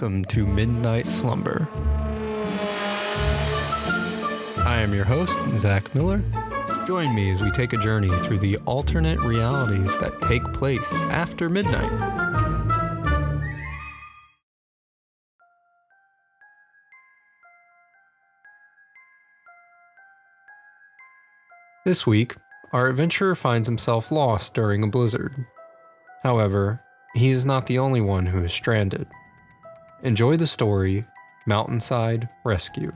welcome to Midnight Slumber. I am your host, Zach Miller. Join me as we take a journey through the alternate realities that take place after midnight. This week, our adventurer finds himself lost during a blizzard. However, he is not the only one who is stranded. Enjoy the story, Mountainside Rescue.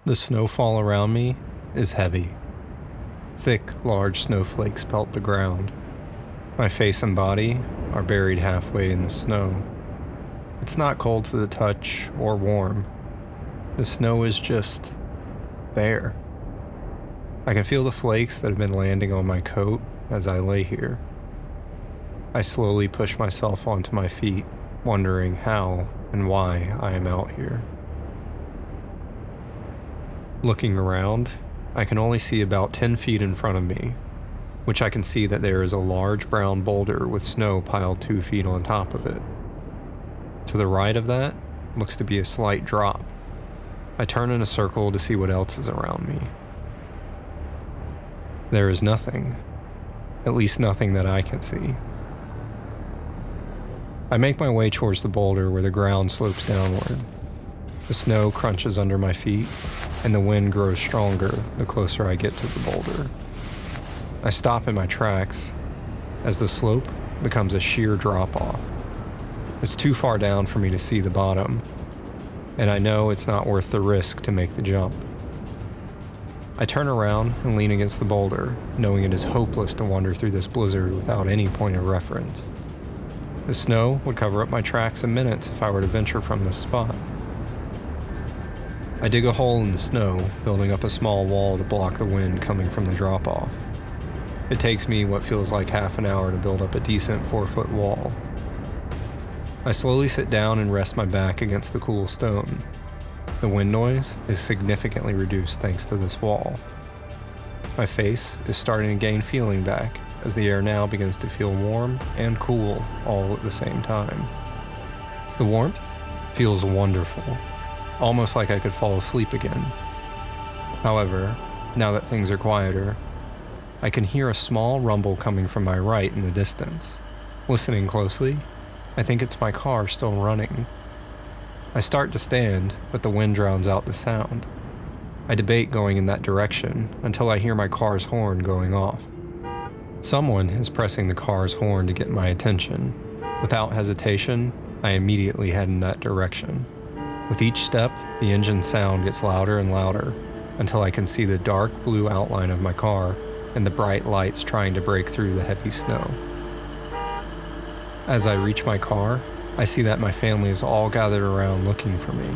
The snowfall around me is heavy. Thick, large snowflakes pelt the ground. My face and body are buried halfway in the snow. It's not cold to the touch or warm. The snow is just there. I can feel the flakes that have been landing on my coat as I lay here. I slowly push myself onto my feet, wondering how and why I am out here. Looking around, I can only see about 10 feet in front of me, which I can see that there is a large brown boulder with snow piled 2 feet on top of it. To the right of that looks to be a slight drop. I turn in a circle to see what else is around me. There is nothing, at least nothing that I can see. I make my way towards the boulder where the ground slopes downward. The snow crunches under my feet, and the wind grows stronger the closer I get to the boulder. I stop in my tracks as the slope becomes a sheer drop-off. It's too far down for me to see the bottom, and I know it's not worth the risk to make the jump. I turn around and lean against the boulder, knowing it is hopeless to wander through this blizzard without any point of reference. The snow would cover up my tracks in minutes if I were to venture from this spot. I dig a hole in the snow, building up a small wall to block the wind coming from the drop-off. It takes me what feels like half an hour to build up a decent 4-foot wall. I slowly sit down and rest my back against the cool stone. The wind noise is significantly reduced thanks to this wall. My face is starting to gain feeling back as the air now begins to feel warm and cool all at the same time. The warmth feels wonderful, almost like I could fall asleep again. However, now that things are quieter, I can hear a small rumble coming from my right in the distance. Listening closely, I think it's my car still running. I start to stand, but the wind drowns out the sound. I debate going in that direction until I hear my car's horn going off. Someone is pressing the car's horn to get my attention. Without hesitation, I immediately head in that direction. With each step, the engine sound gets louder and louder until I can see the dark blue outline of my car and the bright lights trying to break through the heavy snow. As I reach my car, I see that my family is all gathered around looking for me.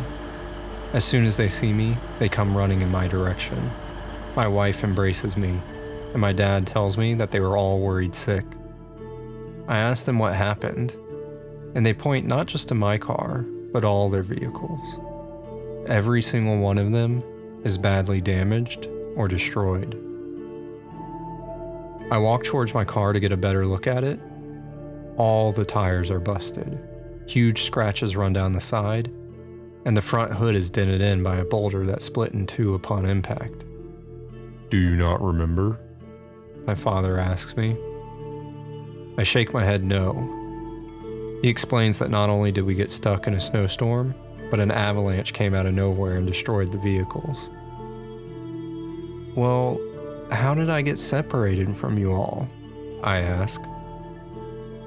As soon as they see me, they come running in my direction. My wife embraces me, and my dad tells me that they were all worried sick. I ask them what happened, and they point not just to my car, but all their vehicles. Every single one of them is badly damaged or destroyed. I walk towards my car to get a better look at it. All the tires are busted. Huge scratches run down the side, and the front hood is dented in by a boulder that split in two upon impact. "Do you not remember?" my father asks me. I shake my head no. He explains that not only did we get stuck in a snowstorm, but an avalanche came out of nowhere and destroyed the vehicles. "Well, how did I get separated from you all?" I ask.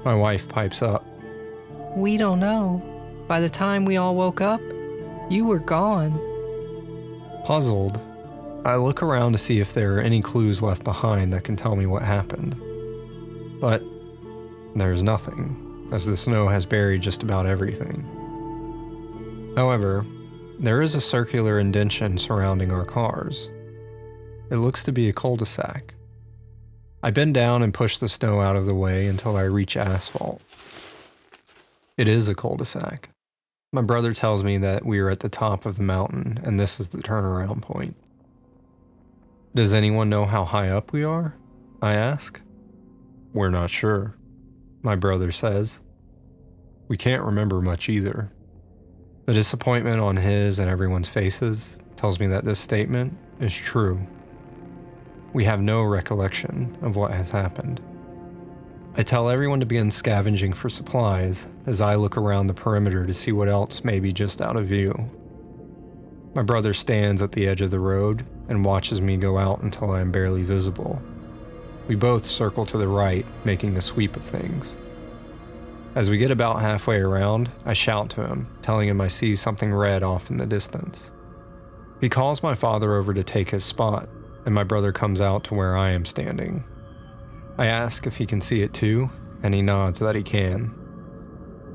My wife pipes up. "We don't know. By the time we all woke up, you were gone." Puzzled, I look around to see if there are any clues left behind that can tell me what happened. But there's nothing, as the snow has buried just about everything. However, there is a circular indentation surrounding our cars. It looks to be a cul-de-sac. I bend down and push the snow out of the way until I reach asphalt. It is a cul-de-sac. My brother tells me that we are at the top of the mountain and this is the turnaround point. Does anyone know how high up we are? I ask. We're not sure, my brother says. We can't remember much either. The disappointment on his and everyone's faces tells me that this statement is true. We have no recollection of what has happened. I tell everyone to begin scavenging for supplies as I look around the perimeter to see what else may be just out of view. My brother stands at the edge of the road and watches me go out until I am barely visible. We both circle to the right, making a sweep of things. As we get about halfway around, I shout to him, telling him I see something red off in the distance. He calls my father over to take his spot, and my brother comes out to where I am standing. I ask if he can see it too, and he nods that he can.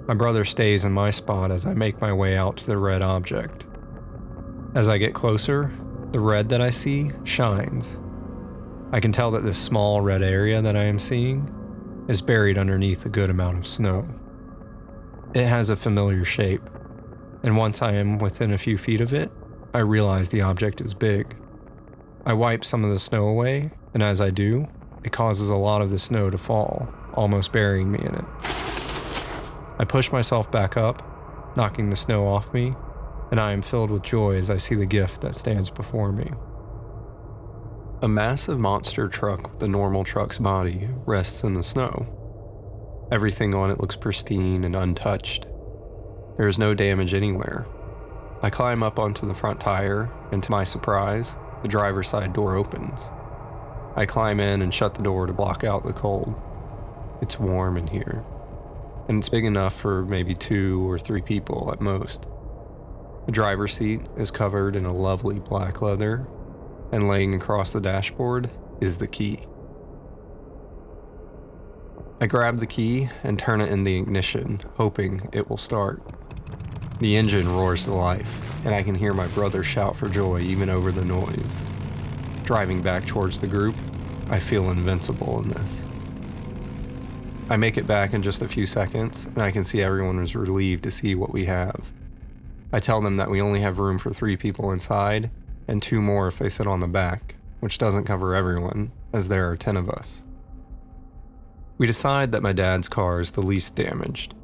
My brother stays in my spot as I make my way out to the red object. As I get closer, the red that I see shines. I can tell that this small red area that I am seeing is buried underneath a good amount of snow. It has a familiar shape, and once I am within a few feet of it, I realize the object is big. I wipe some of the snow away, and as I do, it causes a lot of the snow to fall, almost burying me in it. I push myself back up, knocking the snow off me, and I am filled with joy as I see the gift that stands before me. A massive monster truck with a normal truck's body rests in the snow. Everything on it looks pristine and untouched. There is no damage anywhere. I climb up onto the front tire, and to my surprise, the driver's side door opens. I climb in and shut the door to block out the cold. It's warm in here, and it's big enough for maybe 2 or 3 people at most. The driver's seat is covered in a lovely black leather, and laying across the dashboard is the key. I grab the key and turn it in the ignition, hoping it will start. The engine roars to life, and I can hear my brother shout for joy even over the noise. Driving back towards the group, I feel invincible in this. I make it back in just a few seconds, and I can see everyone is relieved to see what we have. I tell them that we only have room for 3 people inside, and 2 more if they sit on the back, which doesn't cover everyone, as there are 10 of us. We decide that my dad's car is the least damaged.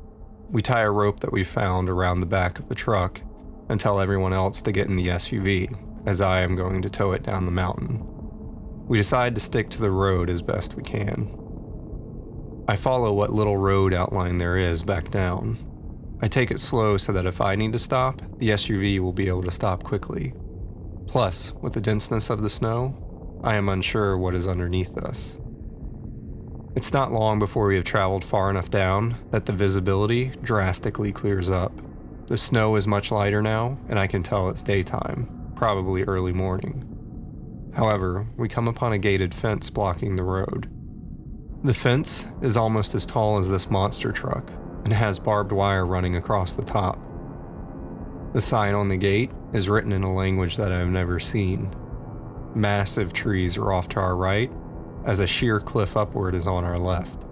We tie a rope that we found around the back of the truck and tell everyone else to get in the SUV, as I am going to tow it down the mountain. We decide to stick to the road as best we can. I follow what little road outline there is back down. I take it slow so that if I need to stop, the SUV will be able to stop quickly. Plus, with the denseness of the snow, I am unsure what is underneath us. It's not long before we have traveled far enough down that the visibility drastically clears up. The snow is much lighter now, and I can tell it's daytime, probably early morning. However, we come upon a gated fence blocking the road. The fence is almost as tall as this monster truck, and has barbed wire running across the top. The sign on the gate is written in a language that I have never seen. Massive trees are off to our right, as a sheer cliff upward is on our left.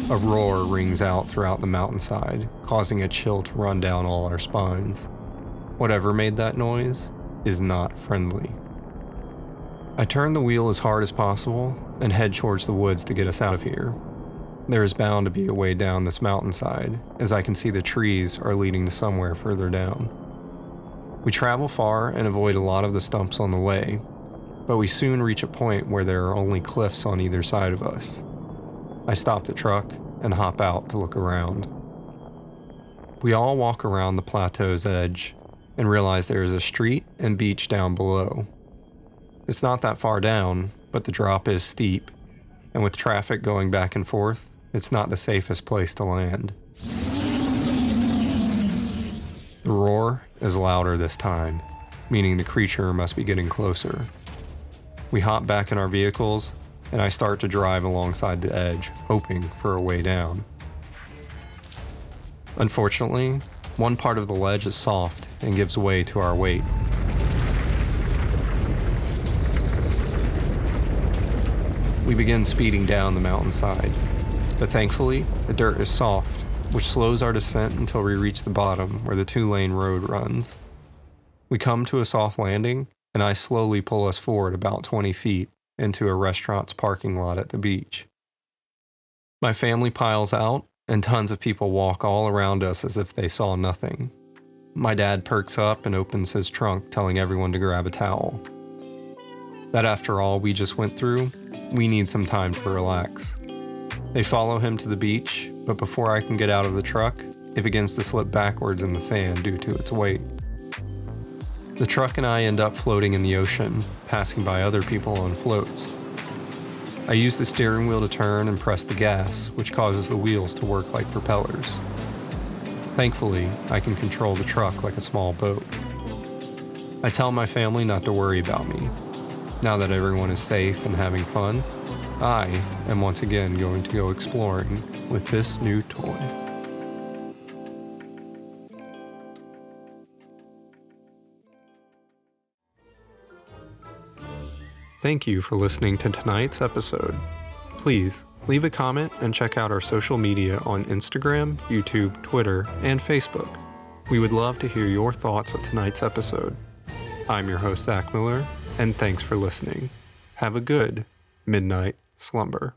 A roar rings out throughout the mountainside, causing a chill to run down all our spines. Whatever made that noise is not friendly. I turn the wheel as hard as possible and head towards the woods to get us out of here. There is bound to be a way down this mountainside, as I can see the trees are leading to somewhere further down. We travel far and avoid a lot of the stumps on the way, but we soon reach a point where there are only cliffs on either side of us. I stop the truck and hop out to look around. We all walk around the plateau's edge and realize there is a street and beach down below. It's not that far down, but the drop is steep, and with traffic going back and forth, it's not the safest place to land. The roar is louder this time, meaning the creature must be getting closer. We hop back in our vehicles, and I start to drive alongside the edge, hoping for a way down. Unfortunately, one part of the ledge is soft and gives way to our weight. We begin speeding down the mountainside, but thankfully, the dirt is soft, which slows our descent until we reach the bottom where the 2-lane road runs. We come to a soft landing, and I slowly pull us forward about 20 feet into a restaurant's parking lot at the beach. My family piles out, and tons of people walk all around us as if they saw nothing. My dad perks up and opens his trunk, telling everyone to grab a towel. That after all we just went through, we need some time to relax. They follow him to the beach, but before I can get out of the truck, it begins to slip backwards in the sand due to its weight. The truck and I end up floating in the ocean, passing by other people on floats. I use the steering wheel to turn and press the gas, which causes the wheels to work like propellers. Thankfully, I can control the truck like a small boat. I tell my family not to worry about me. Now that everyone is safe and having fun, I am once again going to go exploring with this new toy. Thank you for listening to tonight's episode. Please leave a comment and check out our social media on Instagram, YouTube, Twitter, and Facebook. We would love to hear your thoughts on tonight's episode. I'm your host, Zach Miller, and thanks for listening. Have a good midnight slumber.